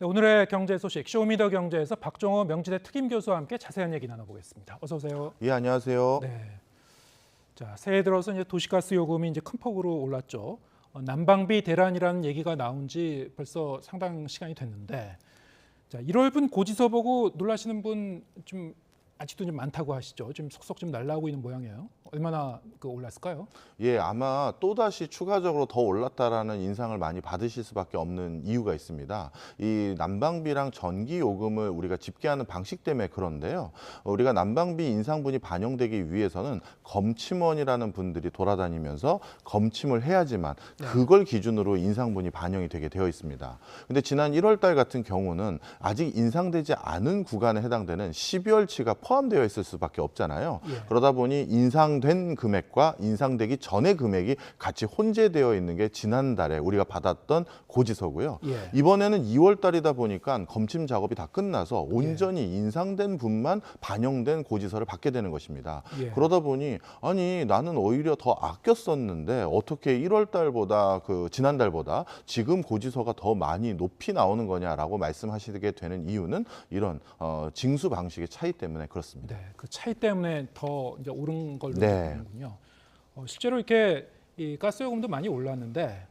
네, 오늘의 경제 소식 쇼미더 경제에서 박종호 명지대 특임 교수와 함께 자세한 얘기 나눠보겠습니다. 어서 오세요. 예, 안녕하세요. 네. 자, 새해 들어서 이제 도시가스 요금이 이제 큰 폭으로 올랐죠. 난방비 대란이라는 얘기가 나온 지 벌써 상당 시간이 됐는데, 자, 1월분 고지서 보고 놀라시는 분 좀 아직도 좀 많다고 하시죠. 좀 속속 좀 날라오고 있는 모양이에요. 얼마나 올랐을까요? 예, 아마 또다시 추가적으로 더 올랐다라는 인상을 많이 받으실 수밖에 없는 이유가 있습니다. 이 난방비랑 전기 요금을 우리가 집계하는 방식 때문에 그런데요. 우리가 난방비 인상분이 반영되기 위해서는 검침원이라는 분들이 돌아다니면서 검침을 해야지만 그걸 기준으로 인상분이 반영이 되게 되어 있습니다. 근데 지난 1월 달 같은 경우는 아직 인상되지 않은 구간에 해당되는 12월치가 포함되어 있을 수밖에 없잖아요. 예. 그러다 보니 인상된 금액과 인상되기 전의 금액이 같이 혼재되어 있는 게 지난달에 우리가 받았던 고지서고요. 예. 이번에는 2월 달이다 보니까 검침 작업이 다 끝나서 온전히 인상된 분만 반영된 고지서를 받게 되는 것입니다. 예. 그러다 보니 아니 나는 오히려 더 아껴 썼는데 어떻게 1월 달보다 지난달보다 지금 고지서가 더 많이 높이 나오는 거냐라고 말씀하시게 되는 이유는 이런 징수 방식의 차이 때문에 그렇습니다. 네, 그 차이 때문에 더 이제 오른 걸로 네. 보는군요. 실제로 이렇게 이 가스요금도 많이 올랐는데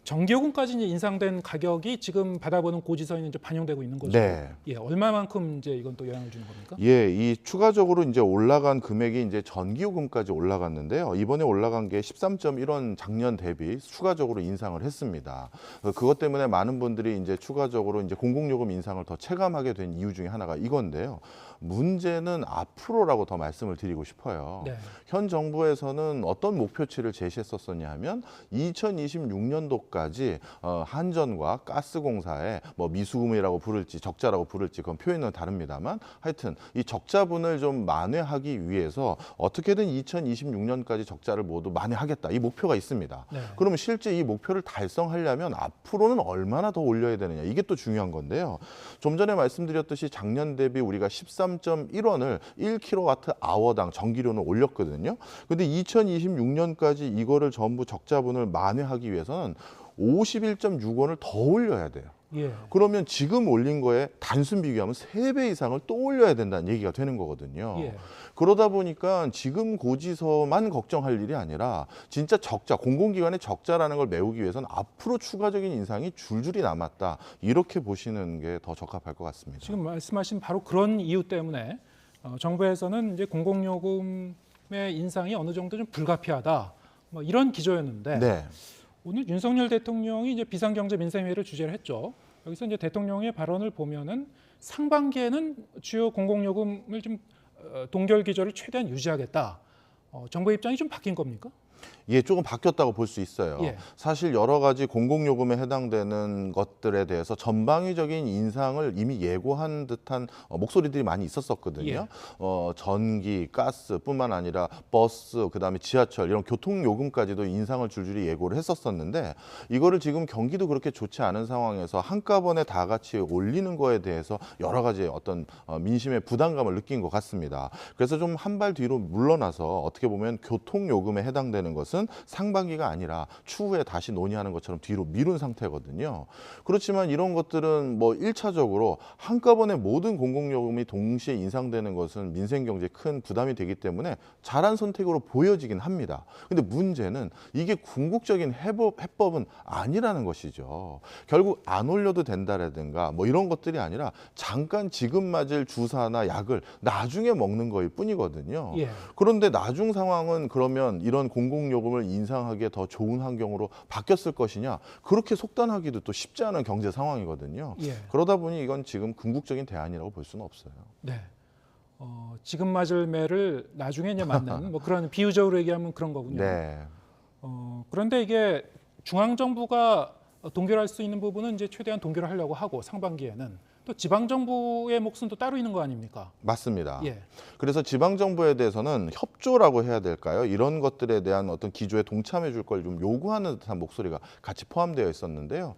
전기요금까지 이제 인상된 가격이 지금 받아보는 고지서에는 이제 반영되고 있는 거죠. 네. 예, 얼마만큼 이제 이건 또 영향을 주는 겁니까? 예, 이 추가적으로 이제 올라간 금액이 이제 전기요금까지 올라갔는데요. 이번에 올라간 게 13.1원 작년 대비 추가적으로 인상을 했습니다. 그것 때문에 많은 분들이 이제 추가적으로 이제 공공요금 인상을 더 체감하게 된 이유 중에 하나가 이건데요. 문제는 앞으로라고 더 말씀을 드리고 싶어요. 네. 현 정부에서는 어떤 목표치를 제시했었었냐 하면 2026년도까지 한전과 가스공사의 뭐 미수금이라고 부를지 적자라고 부를지 그건 표현은 다릅니다만 하여튼 이 적자분을 좀 만회하기 위해서 어떻게든 2026년까지 적자를 모두 만회하겠다 이 목표가 있습니다. 네. 그러면 실제 이 목표를 달성하려면 앞으로는 얼마나 더 올려야 되느냐 이게 또 중요한 건데요. 좀 전에 말씀드렸듯이 작년 대비 우리가 13.1원을 1kWh당 전기료는 올렸거든요. 근데 2026년까지 이거를 전부 적자분을 만회하기 위해서는 51.6원을 더 올려야 돼요. 예. 그러면 지금 올린 거에 단순 비교하면 3배 이상을 또 올려야 된다는 얘기가 되는 거거든요. 예. 그러다 보니까 지금 고지서만 걱정할 일이 아니라 진짜 적자, 공공기관의 적자라는 걸 메우기 위해서는 앞으로 추가적인 인상이 줄줄이 남았다. 이렇게 보시는 게 더 적합할 것 같습니다. 지금 말씀하신 바로 그런 이유 때문에 정부에서는 이제 공공요금의 인상이 어느 정도 좀 불가피하다. 뭐 이런 기조였는데 네. 오늘 윤석열 대통령이 이제 비상경제 민생회의를 주재를 했죠. 여기서 이제 대통령의 발언을 보면은 상반기에는 주요 공공요금을 좀 동결 기조를 최대한 유지하겠다. 정부의 입장이 좀 바뀐 겁니까? 예, 조금 바뀌었다고 볼 수 있어요. 예. 사실 여러 가지 공공요금에 해당되는 것들에 대해서 전방위적인 인상을 이미 예고한 듯한 목소리들이 많이 있었었거든요. 예. 전기, 가스뿐만 아니라 버스, 그다음에 지하철 이런 교통요금까지도 인상을 줄줄이 예고를 했었었는데 이거를 지금 경기도 그렇게 좋지 않은 상황에서 한꺼번에 다 같이 올리는 거에 대해서 여러 가지 어떤 민심의 부담감을 느낀 것 같습니다. 그래서 좀 한 발 뒤로 물러나서 어떻게 보면 교통요금에 해당되는 것은 상반기가 아니라 추후에 다시 논의하는 것처럼 뒤로 미룬 상태거든요. 그렇지만 이런 것들은 뭐 1차적으로 한꺼번에 모든 공공요금이 동시에 인상되는 것은 민생경제에 큰 부담이 되기 때문에 잘한 선택으로 보여지긴 합니다. 근데 문제는 이게 궁극적인 해법은 아니라는 것이죠. 결국 안 올려도 된다라든가 뭐 이런 것들이 아니라 잠깐 지금 맞을 주사나 약을 나중에 먹는 거일 뿐이거든요. 예. 그런데 나중 상황은 그러면 이런 공공요금을 인상하기에 더 좋은 환경으로 바뀌었을 것이냐? 그렇게 속단하기도 또 쉽지 않은 경제 상황이거든요. 예. 그러다 보니 이건 지금 궁극적인 대안이라고 볼 수는 없어요. 네. 지금 맞을 매를 나중에 이제 맞는 뭐 그런 비유적으로 얘기하면 그런 거군요. 네. 그런데 이게 중앙 정부가 동결할 수 있는 부분은 이제 최대한 동결을 하려고 하고 상반기에는 또 지방 정부의 몫은 또 따로 있는 거 아닙니까? 맞습니다. 예. 그래서 지방 정부에 대해서는 협조라고 해야 될까요? 이런 것들에 대한 어떤 기조에 동참해 줄 걸 좀 요구하는 듯한 목소리가 같이 포함되어 있었는데요.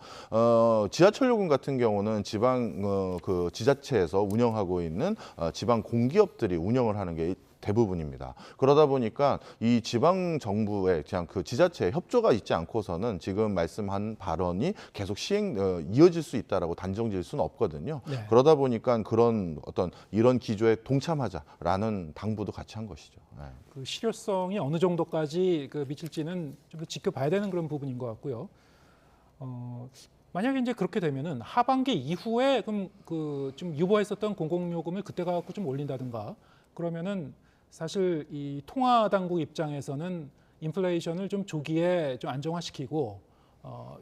지하철 요금 같은 경우는 지방 그 지자체에서 운영하고 있는 지방 공기업들이 운영을 하는 게 대부분입니다. 그러다 보니까 이 지방 정부의 그냥 그 지자체의 협조가 있지 않고서는 지금 말씀한 발언이 계속 이어질 수 있다라고 단정지을 수는 없거든요. 네. 그러다 보니까 그런 어떤 이런 기조에 동참하자라는 당부도 같이 한 것이죠. 네. 그 실효성이 어느 정도까지 그 미칠지는 좀 지켜봐야 되는 그런 부분인 것 같고요. 만약에 이제 그렇게 되면은 하반기 이후에 그럼 그 좀 유보했었던 공공요금을 그때 가지고 좀 올린다든가 그러면은 사실 이 통화 당국 입장에서는 인플레이션을 좀 조기에 좀 안정화시키고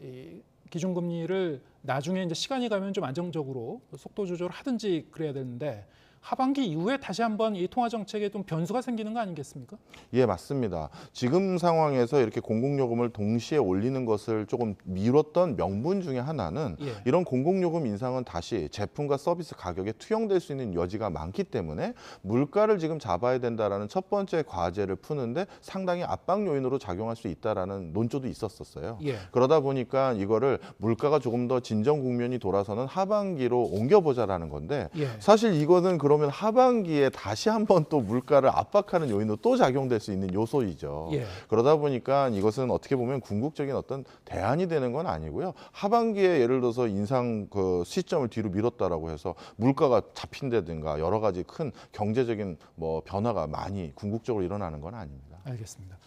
이 기준금리를 나중에 이제 시간이 가면 좀 안정적으로 속도 조절을 하든지 그래야 되는데 하반기 이후에 다시 한번 이 통화 정책에 좀 변수가 생기는 거 아니겠습니까? 예, 맞습니다. 지금 상황에서 이렇게 공공요금을 동시에 올리는 것을 조금 미뤘던 명분 중에 하나는 예. 이런 공공요금 인상은 다시 제품과 서비스 가격에 투영될 수 있는 여지가 많기 때문에 물가를 지금 잡아야 된다라는 첫 번째 과제를 푸는데 상당히 압박 요인으로 작용할 수 있다라는 논조도 있었어요. 예. 그러다 보니까 이거를 물가가 조금 더 진정 국면이 돌아서는 하반기로 옮겨보자라는 건데 예. 사실 이거는 그러면 하반기에 다시 한번 또 물가를 압박하는 요인으로 또 작용될 수 있는 요소이죠. 예. 그러다 보니까 이것은 어떻게 보면 궁극적인 어떤 대안이 되는 건 아니고요. 하반기에 예를 들어서 인상 그 시점을 뒤로 미뤘다라고 해서 물가가 잡힌다든가 여러 가지 큰 경제적인 뭐 변화가 많이 궁극적으로 일어나는 건 아닙니다. 알겠습니다.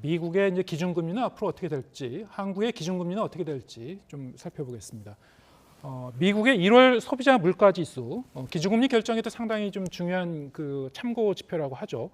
미국의 이제 기준금리는 앞으로 어떻게 될지, 한국의 기준금리는 어떻게 될지 좀 살펴보겠습니다. 미국의 1월 소비자 물가 지수, 기준금리 결정에도 상당히 좀 중요한 그 참고 지표라고 하죠.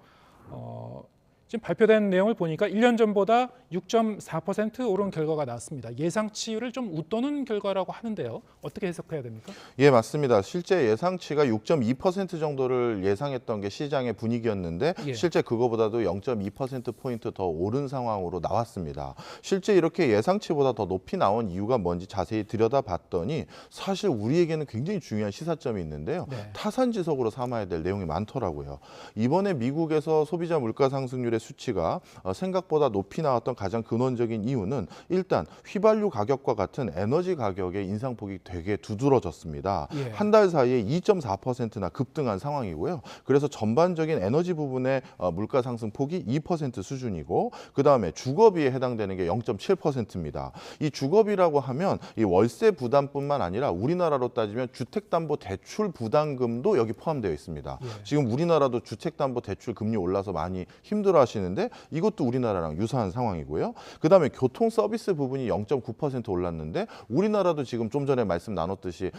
지금 발표된 내용을 보니까 1년 전보다 6.4% 오른 결과가 나왔습니다. 예상치를 좀 웃도는 결과라고 하는데요. 어떻게 해석해야 됩니까? 예, 맞습니다. 실제 예상치가 6.2% 정도를 예상했던 게 시장의 분위기였는데 예. 실제 그거보다도 0.2%포인트 더 오른 상황으로 나왔습니다. 실제 이렇게 예상치보다 더 높이 나온 이유가 뭔지 자세히 들여다봤더니 사실 우리에게는 굉장히 중요한 시사점이 있는데요. 네. 타산지석으로 삼아야 될 내용이 많더라고요. 이번에 미국에서 소비자 물가 상승률의 수치가 생각보다 높이 나왔던 가장 근원적인 이유는 일단 휘발유 가격과 같은 에너지 가격의 인상폭이 되게 두드러졌습니다. 예. 한 달 사이에 2.4%나 급등한 상황이고요. 그래서 전반적인 에너지 부분의 물가 상승 폭이 2% 수준이고 그다음에 주거비에 해당되는 게 0.7%입니다. 이 주거비라고 하면 이 월세 부담뿐만 아니라 우리나라로 따지면 주택담보대출 부담금도 여기 포함되어 있습니다. 예. 지금 우리나라도 주택담보대출 금리 올라서 많이 힘들어하시는데 이것도 우리나라랑 유사한 상황이고요. 그다음에 교통 서비스 부분이 0.9% 올랐는데 우리나라도 지금 좀 전에 말씀 나눴듯이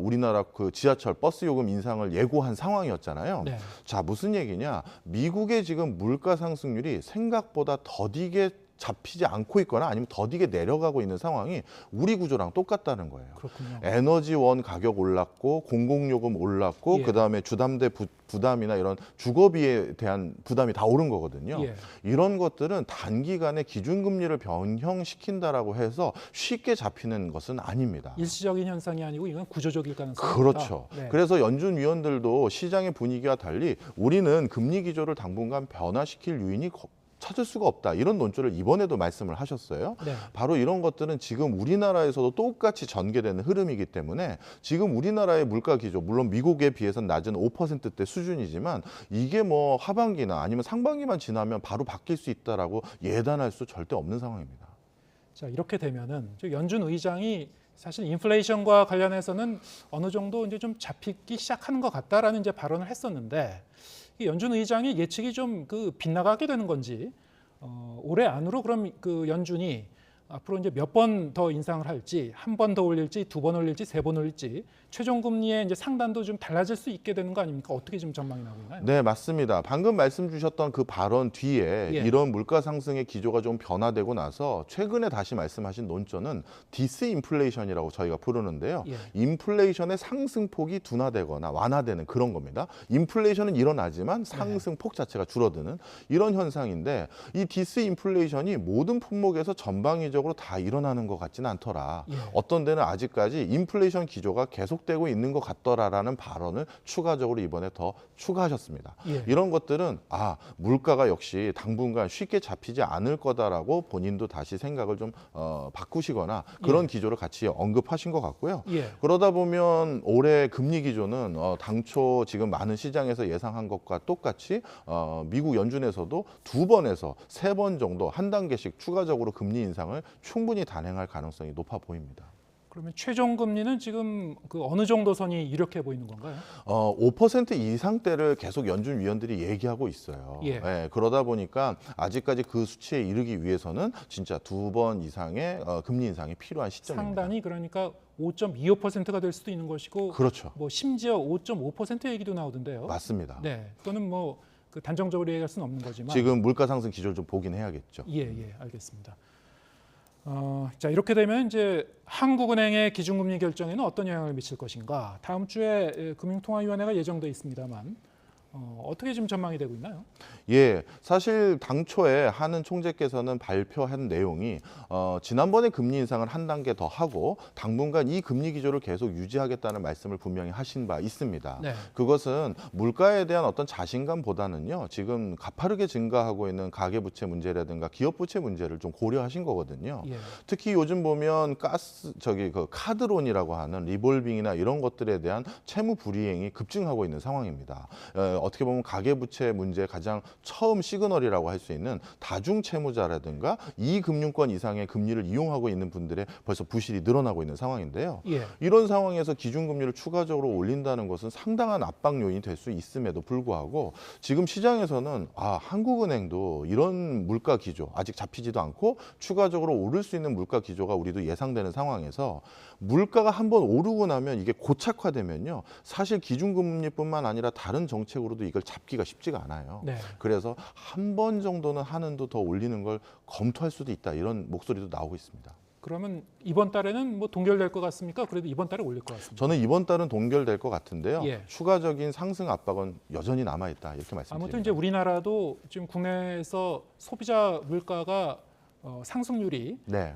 우리나라 그 지하철 버스 요금 인상을 예고한 상황이었잖아요. 네. 자, 무슨 얘기냐? 미국의 지금 물가 상승률이 생각보다 더디게 잡히지 않고 있거나 아니면 더디게 내려가고 있는 상황이 우리 구조랑 똑같다는 거예요. 그렇군요. 에너지원 가격 올랐고 공공요금 올랐고 예. 그다음에 주담대 부담이나 이런 주거비에 대한 부담이 다 오른 거거든요. 예. 이런 것들은 단기간에 기준금리를 변형시킨다라고 해서 쉽게 잡히는 것은 아닙니다. 일시적인 현상이 아니고 이건 구조적일 가능성이 그렇죠. 있다. 네. 그래서 연준 위원들도 시장의 분위기와 달리 우리는 금리 기조를 당분간 변화시킬 요인이 찾을 수가 없다. 이런 논조를 이번에도 말씀을 하셨어요. 네. 바로 이런 것들은 지금 우리나라에서도 똑같이 전개되는 흐름이기 때문에 지금 우리나라의 물가 기조, 물론 미국에 비해서는 낮은 5%대 수준이지만 이게 뭐 하반기나 아니면 상반기만 지나면 바로 바뀔 수 있다라고 예단할 수 절대 없는 상황입니다. 자, 이렇게 되면은 연준 의장이 사실 인플레이션과 관련해서는 어느 정도 이제 좀 잡히기 시작하는 것 같다라는 이제 발언을 했었는데 이 연준 의장의 예측이 좀 그 빗나가게 되는 건지 올해 안으로 그럼 그 연준이 앞으로 이제 몇 번 더 인상을 할지, 한 번 더 올릴지, 두 번 올릴지, 세 번 올릴지 최종 금리의 이제 상단도 좀 달라질 수 있게 되는 거 아닙니까? 어떻게 좀 전망이 나오고 있나요? 네, 맞습니다. 방금 말씀 주셨던 그 발언 뒤에 예. 이런 물가 상승의 기조가 좀 변화되고 나서 최근에 다시 말씀하신 논조는 디스인플레이션이라고 저희가 부르는데요. 예. 인플레이션의 상승폭이 둔화되거나 완화되는 그런 겁니다. 인플레이션은 일어나지만 상승폭 자체가 줄어드는 이런 현상인데 이 디스인플레이션이 모든 품목에서 전방위적으로 일괄적으로 다 일어나는 것 같지는 않더라. 예. 어떤 데는 아직까지 인플레이션 기조가 계속되고 있는 것 같더라라는 발언을 추가적으로 이번에 더 추가하셨습니다. 예. 이런 것들은 물가가 역시 당분간 쉽게 잡히지 않을 거다라고 본인도 다시 생각을 좀 바꾸시거나 그런 기조를 같이 언급하신 것 같고요. 예. 그러다 보면 올해 금리 기조는 당초 지금 많은 시장에서 예상한 것과 똑같이 미국 연준에서도 2번에서 3번 정도 한 단계씩 추가적으로 금리 인상을 충분히 단행할 가능성이 높아 보입니다. 그러면 최종 금리는 지금 그 어느 정도 선이 이렇게 보이는 건가요? 5% 이상대를 계속 연준 위원들이 얘기하고 있어요. 예. 그러다 보니까 아직까지 그 수치에 이르기 위해서는 진짜 2번 이상의 금리 인상이 필요한 시점입니다. 상단이 그러니까 5.25%가 될 수도 있는 것이고, 그렇죠. 뭐 심지어 5.5% 얘기도 나오던데요. 맞습니다. 네, 또는 뭐 그 단정적으로 얘기할 수는 없는 거지만 지금 물가 상승 기조를 좀 보긴 해야겠죠. 예, 알겠습니다. 자, 이렇게 되면 이제 한국은행의 기준금리 결정에는 어떤 영향을 미칠 것인가? 다음 주에 금융통화위원회가 예정돼 있습니다만 어떻게 지금 전망이 되고 있나요? 예, 사실 당초에 하는 총재께서는 발표한 내용이 지난번에 금리 인상을 한 단계 더 하고 당분간 이 금리 기조를 계속 유지하겠다는 말씀을 분명히 하신 바 있습니다. 네. 그것은 물가에 대한 어떤 자신감보다는요, 지금 가파르게 증가하고 있는 가계부채 문제라든가 기업부채 문제를 좀 고려하신 거거든요. 예. 특히 요즘 보면 그 카드론이라고 하는 리볼빙이나 이런 것들에 대한 채무 불이행이 급증하고 있는 상황입니다. 어떻게 보면 가계부채 문제 가장 처음 시그널이라고 할 수 있는 다중채무자라든가 이금융권 이상의 금리를 이용하고 있는 분들의 벌써 부실이 늘어나고 있는 상황인데요. 예. 이런 상황에서 기준금리를 추가적으로 올린다는 것은 상당한 압박 요인이 될 수 있음에도 불구하고 지금 시장에서는 한국은행도 이런 물가 기조 아직 잡히지도 않고 추가적으로 오를 수 있는 물가 기조가 우리도 예상되는 상황에서 물가가 한번 오르고 나면 이게 고착화되면요. 사실 기준금리뿐만 아니라 다른 정책으로도 이걸 잡기가 쉽지가 않아요. 네. 그래서 한 번 정도는 한은도 더 올리는 걸 검토할 수도 있다. 이런 목소리도 나오고 있습니다. 그러면 이번 달에는 뭐 동결될 것 같습니까? 그래도 이번 달에 올릴 것 같습니다. 저는 이번 달은 동결될 것 같은데요. 예. 추가적인 상승 압박은 여전히 남아있다. 이렇게 말씀드립니다. 아무튼 이제 우리나라도 지금 국내에서 소비자 물가가 상승률이 네.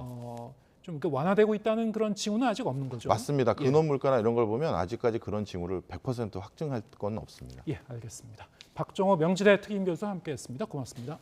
좀 이렇게 완화되고 있다는 그런 징후는 아직 없는 거죠. 맞습니다. 예. 근원 물가나 이런 걸 보면 아직까지 그런 징후를 100% 확증할 건 없습니다. 예, 알겠습니다. 박정호 명지대 특임 교수와 함께했습니다. 고맙습니다.